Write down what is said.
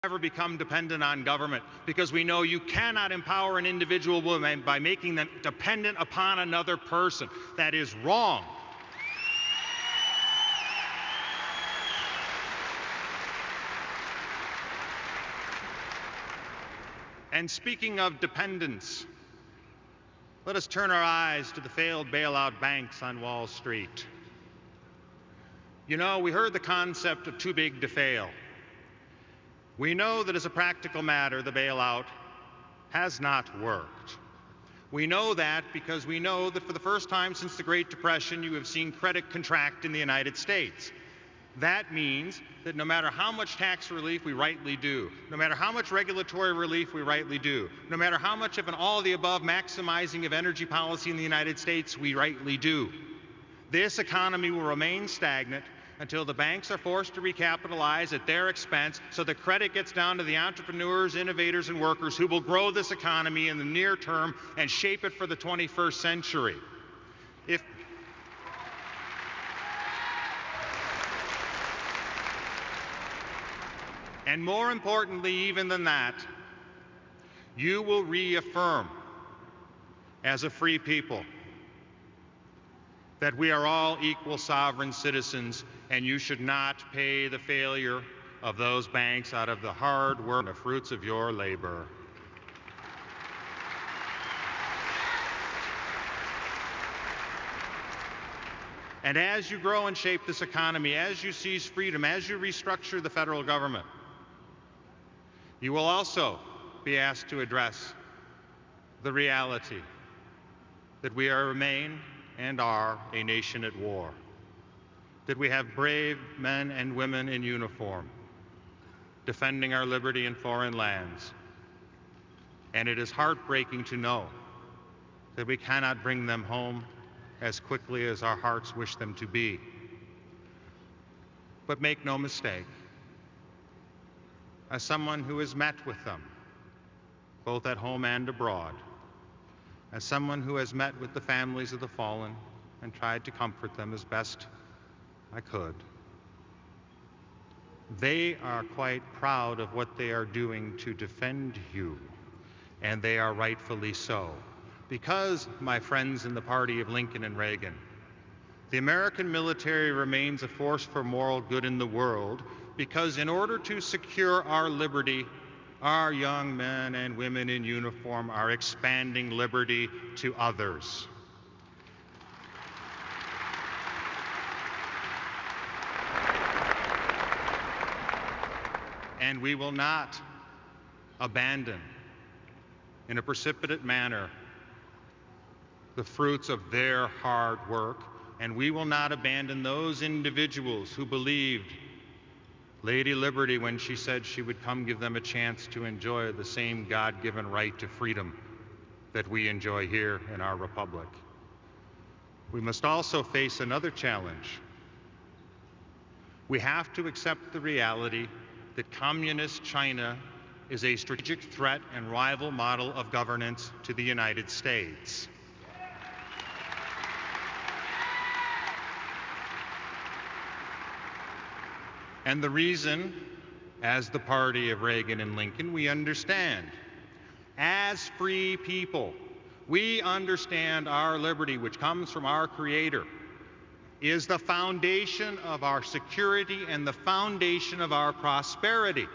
ever become dependent on government, because we know you cannot empower an individual woman by making them dependent upon another person. That is wrong. And speaking of dependence, let us turn our eyes to the failed bailout banks on Wall Street. You know, we heard the concept of too big to fail. We know that as a practical matter, the bailout has not worked. We know that because we know that for the first time since the Great Depression, you have seen credit contract in the United States. That means that no matter how much tax relief we rightly do, no matter how much regulatory relief we rightly do, no matter how much of an all-of-the-above maximizing of energy policy in the United States we rightly do, this economy will remain stagnant until the banks are forced to recapitalize at their expense so the credit gets down to the entrepreneurs, innovators, and workers who will grow this economy in the near term and shape it for the 21st century. And more importantly even than that, you will reaffirm as a free people that we are all equal sovereign citizens, and you should not pay the failure of those banks out of the hard work and the fruits of your labor. And as you grow and shape this economy, as you seize freedom, as you restructure the federal government, you will also be asked to address the reality that we remain and are a nation at war, that we have brave men and women in uniform defending our liberty in foreign lands. And it is heartbreaking to know that we cannot bring them home as quickly as our hearts wish them to be. But make no mistake, as someone who has met with them, both at home and abroad, as someone who has met with the families of the fallen and tried to comfort them as best I could, they are quite proud of what they are doing to defend you, and they are rightfully so. Because, my friends in the party of Lincoln and Reagan, the American military remains a force for moral good in the world, because in order to secure our liberty, our young men and women in uniform are expanding liberty to others. And we will not abandon in a precipitate manner the fruits of their hard work, and we will not abandon those individuals who believed Lady Liberty when she said she would come give them a chance to enjoy the same God-given right to freedom that we enjoy here in our republic. We must also face another challenge. We have to accept the reality that communist China is a strategic threat and rival model of governance to the United States. And the reason, as the party of Reagan and Lincoln, we understand, as free people, we understand our liberty, which comes from our Creator, is the foundation of our security and the foundation of our prosperity.